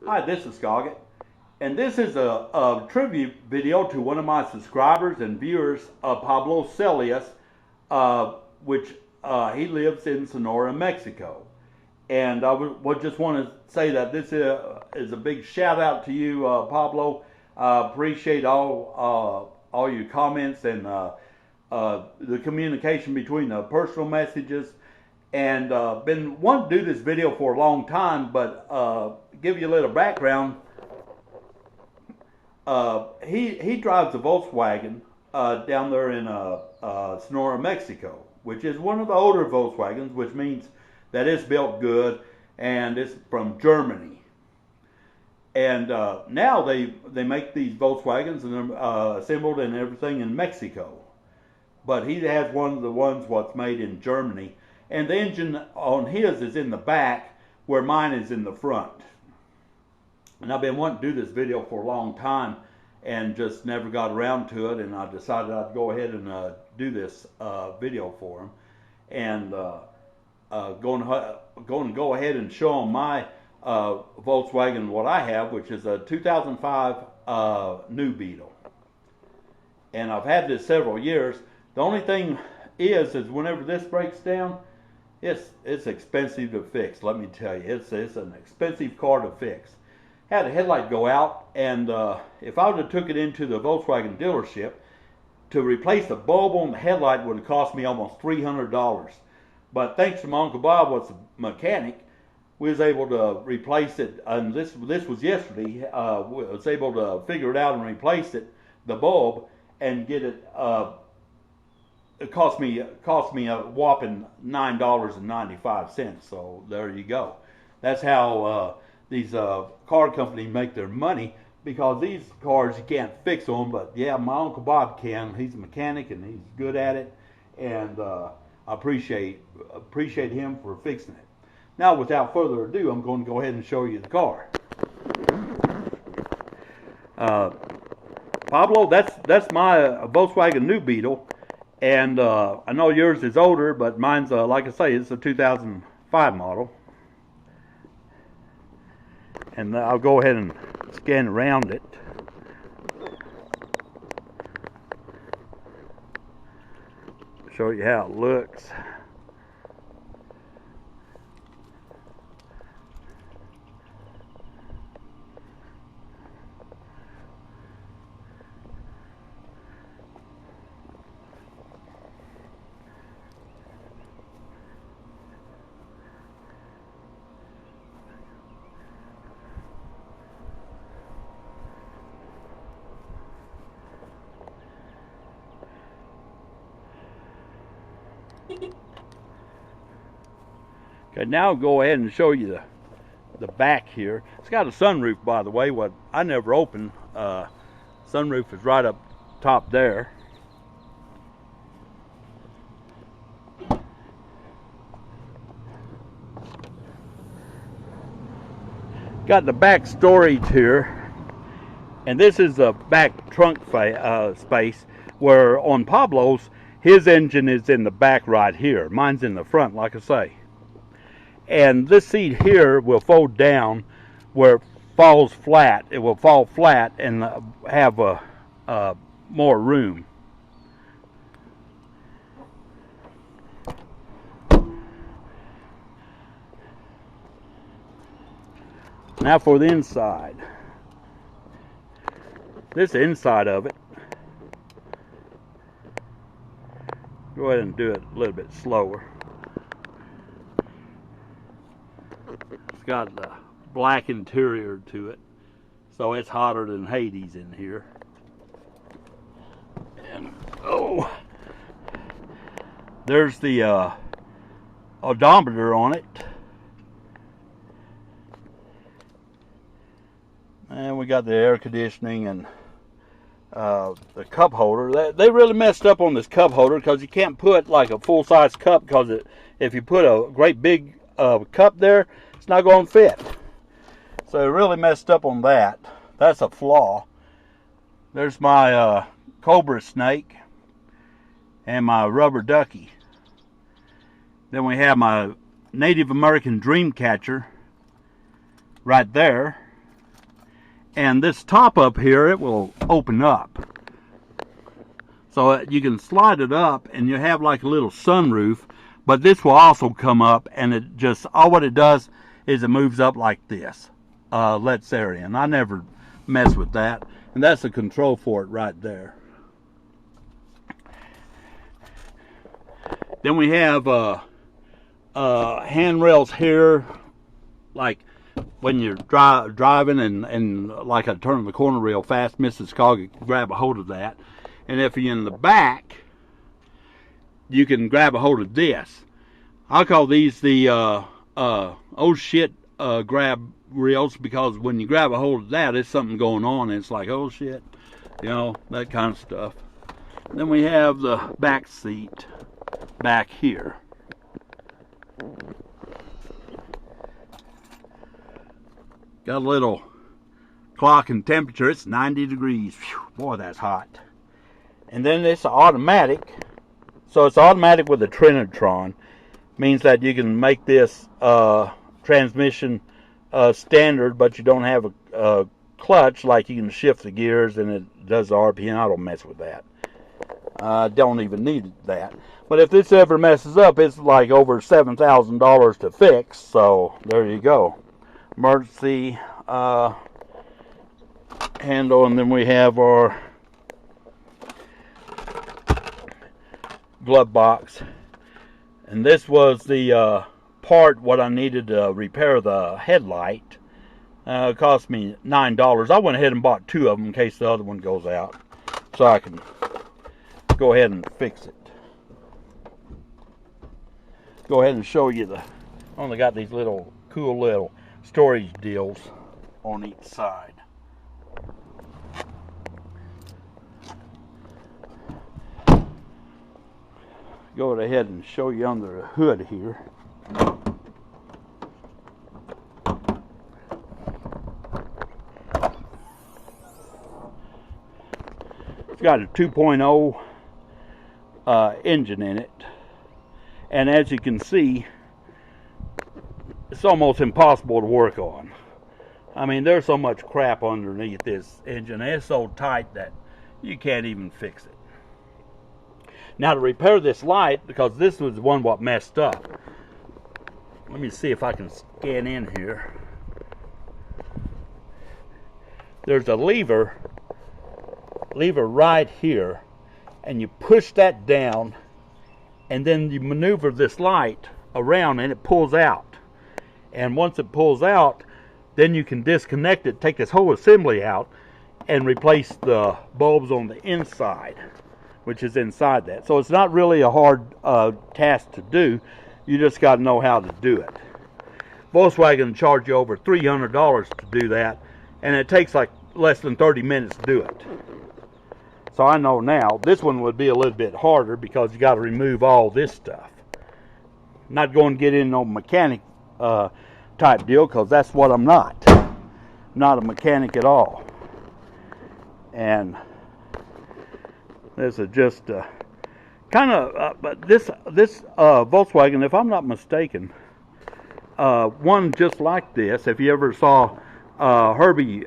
Hi, this is Scoggett, and this is a tribute video to one of my subscribers and viewers, Pablo Celis, which he lives in Sonora, Mexico. And I would just want to say that this is a big shout out to you, Pablo. Appreciate all your comments and the communication between the personal messages. And been wanting to do this video for a long time, but give you a little background. He drives a Volkswagen down there in Sonora, Mexico, which is one of the older Volkswagens, which means that it's built good and it's from Germany. And now they make these Volkswagens and they're assembled and everything in Mexico. But he has one of the ones what's made in Germany. And the engine on his is in the back, where mine is in the front. And I've been wanting to do this video for a long time and just never got around to it. And I decided I'd go ahead and do this video for him. And going to go ahead and show him my Volkswagen, what I have, which is a 2005 new Beetle. And I've had this several years. The only thing is whenever this breaks down, it's expensive to fix. Let me tell you, it's an expensive car to fix. Had a headlight go out, and if I would have took it into the Volkswagen dealership to replace the bulb on the headlight, would have cost me almost $300. But thanks to my Uncle Bob, what's a mechanic, we was able to replace it. And this was yesterday. We was able to figure it out and replace it, the bulb, and get it. It cost me a whopping $9.95. So there you go. That's how these car companies make their money, because these cars you can't fix them. But yeah, my Uncle Bob can. He's a mechanic and he's good at it, and I appreciate him for fixing it. Now, without further ado, I'm going to go ahead and show you the car. Pablo, that's my Volkswagen new Beetle. And I know yours is older, but mine's, like I say, it's a 2005 model. And I'll go ahead and scan around it. Show you how it looks. Okay, now I'll go ahead and show you the back here. It's got a sunroof, by the way, what I never opened. Sunroof is right up top there. Got the back storage here, and this is the back trunk space, where on Pablo's, his engine is in the back right here. Mine's in the front, like I say. And this seat here will fold down where it falls flat. It will fall flat and have more room. Now for the inside. This is the inside of it. Go ahead and do it a little bit slower. It's got the black interior to it, so it's hotter than Hades in here. And oh, there's the odometer on it. And we got the air conditioning and the cup holder. They really messed up on this cup holder, because you can't put like a full-size cup, because if you put a great big cup there, it's not going to fit. So it really messed up on that. That's a flaw. There's my cobra snake and my rubber ducky. Then we have my Native American dream catcher right there. And this top up here, it will open up. So you can slide it up and you have like a little sunroof, but this will also come up, and it just, all what it does is it moves up like this. Lets air in. I never mess with that. And that's the control for it right there. Then we have handrails here, like when you're driving and like I turn the corner real fast, Mrs. Cog can grab a hold of that. And if you're in the back, you can grab a hold of this. I call these the oh shit grab rails, because when you grab a hold of that, there's something going on, and it's like, oh shit, you know, that kind of stuff. Then we have the back seat back here. Got a little clock and temperature. It's 90 degrees. Whew, boy, that's hot. And then it's automatic. So it's automatic with a Trinitron. Means that you can make this transmission standard, but you don't have a clutch, like you can shift the gears and it does the RPM. I don't mess with that. Don't even need that. But if this ever messes up, it's like over $7,000 to fix. So there you go. Emergency handle, and then we have our glove box. And this was the part what I needed to repair the headlight. It cost me $9. I went ahead and bought 2 of them in case the other one goes out, so I can go ahead and fix it. Go ahead and show you the, only got these little cool little storage deals on each side. Go ahead and show you under the hood here. It's got a 2.0 engine in it, and as you can see, it's almost impossible to work on. I mean, there's so much crap underneath this engine, and it's so tight that you can't even fix it. Now, to repair this light, because this was the one what messed up, let me see if I can scan in here. There's a lever right here, and you push that down, and then you maneuver this light around and it pulls out. And once it pulls out, then you can disconnect it, take this whole assembly out, and replace the bulbs on the inside, which is inside that. So it's not really a hard task to do. You just got to know how to do it. Volkswagen charge you over $300 to do that, and it takes like less than 30 minutes to do it. So I know now this one would be a little bit harder because you got to remove all this stuff. Not going to get in no mechanic type deal, because that's what I'm not. I'm not a mechanic at all. And this is just kind of, but this Volkswagen, if I'm not mistaken, one just like this. If you ever saw Herbie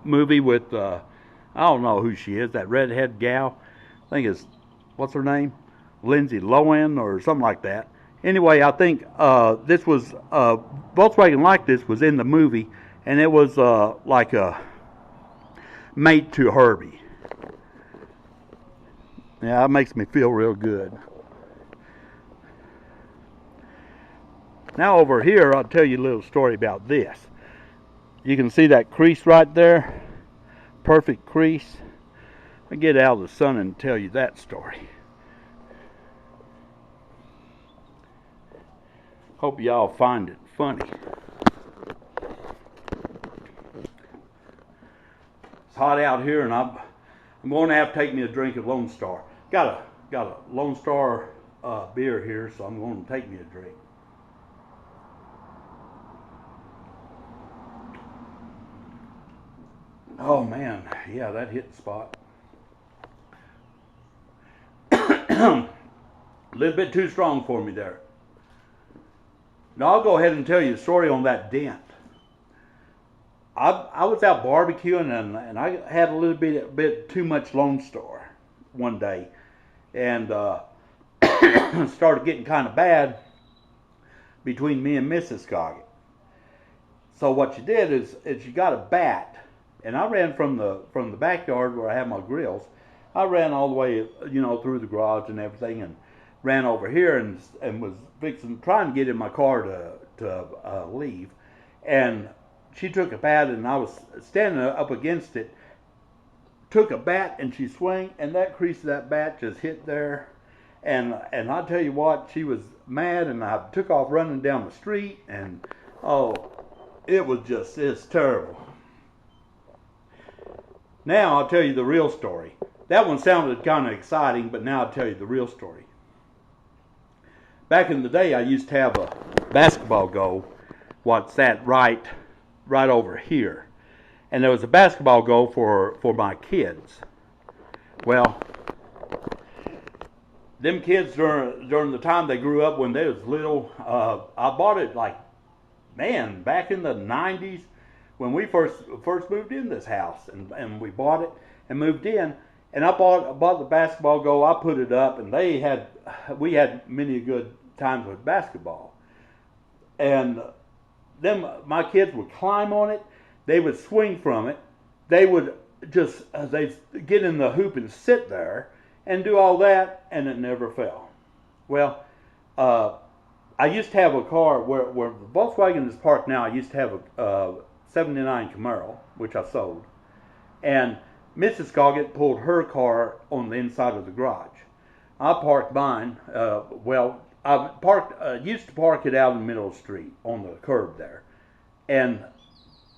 movie with I don't know who she is, that redhead gal. I think it's, what's her name? Lindsay Lohan or something like that. Anyway, I think this was Volkswagen like this was in the movie, and it was like a mate to Herbie. Yeah, it makes me feel real good. Now over here, I'll tell you a little story about this. You can see that crease right there, perfect crease. I'll get out of the sun and tell you that story. Hope y'all find it funny. It's hot out here, and I'm going to have to take me a drink of Lone Star. Got a Lone Star beer here, so I'm going to take me a drink. Oh man, yeah, that hit the spot. A little bit too strong for me there. Now I'll go ahead and tell you the story on that dent. I was out barbecuing and I had a little bit too much Lone Star one day, and started getting kind of bad between me and Mrs. Scoggett. So what you did is you got a bat, and I ran from the backyard where I have my grills. I ran all the way, through the garage and everything, and ran over here and was trying to get in my car to leave, and she took a bat, and I was standing up against it. Took a bat and she swung, and that crease of that bat just hit there, and I tell you what, she was mad, and I took off running down the street, and it's terrible. Now I'll tell you the real story. That one sounded kind of exciting, but now I'll tell you the real story. Back in the day, I used to have a basketball goal. What's that? Right over here. And there was a basketball goal for my kids. Well, them kids during the time they grew up when they was little, I bought it back in the 90s when we first moved in this house, and we bought it and moved in, and I bought the basketball goal. I put it up, and we had many good times with basketball, and my kids would climb on it, they would swing from it, they would they'd get in the hoop and sit there and do all that, and it never fell. Well, I used to have a car where the Volkswagen is parked now. I used to have a 79 Camaro, which I sold, and Mrs. Scoggett pulled her car on the inside of the garage. I parked mine. I used to park it out in the middle of the street on the curb there, and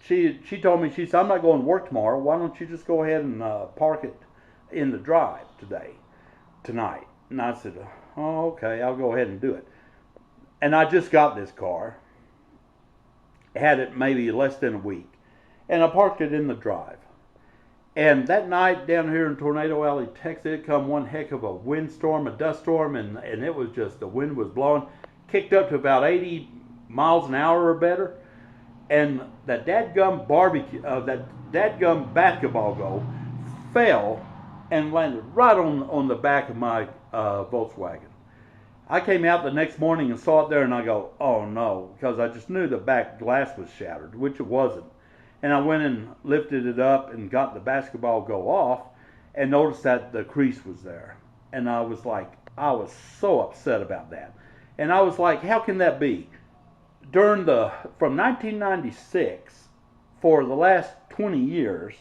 she told me, she said, I'm not going to work tomorrow. Why don't you just go ahead and park it in the drive tonight? And I said, oh, okay, I'll go ahead and do it. And I just got this car, had it maybe less than a week, and I parked it in the drive. And that night down here in Tornado Alley, Texas, it come one heck of a windstorm, a dust storm, and it was just, the wind was blowing, kicked up to about 80 miles an hour or better. And that dadgum basketball goal fell and landed right on the back of my Volkswagen. I came out the next morning and saw it there, and I go, oh no, because I just knew the back glass was shattered, which it wasn't. And I went and lifted it up and got the basketball go off and noticed that the crease was there. And I was so upset about that. And I was like, how can that be? From 1996, for the last 20 years,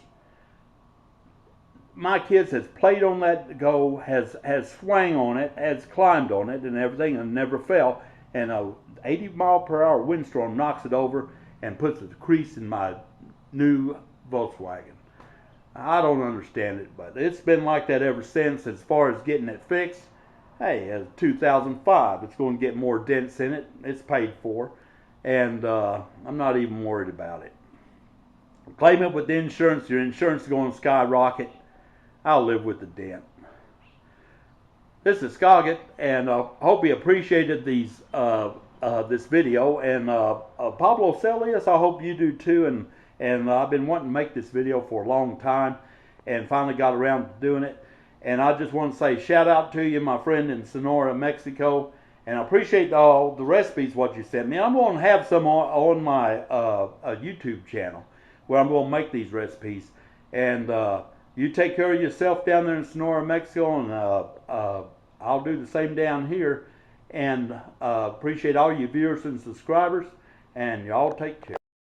my kids has played on that goal, has swung on it, has climbed on it and everything, and never fell. And a 80 mile per hour windstorm knocks it over and puts a crease in my new Volkswagen. I don't understand it, but it's been like that ever since. As far as getting it fixed, hey, as 2005, it's going to get more dents in it. It's paid for, and I'm not even worried about it. Claim it with the insurance. Your insurance is going to skyrocket. I'll live with the dent. This is Scoggett, and I hope you appreciated this video. And Pablo Celis, I hope you do too. And I've been wanting to make this video for a long time, and finally got around to doing it. And I just want to say shout out to you, my friend in Sonora, Mexico. And I appreciate all the recipes what you sent me. I'm going to have some on my YouTube channel where I'm going to make these recipes. And you take care of yourself down there in Sonora, Mexico, and I'll do the same down here. And appreciate all you viewers and subscribers. And y'all take care.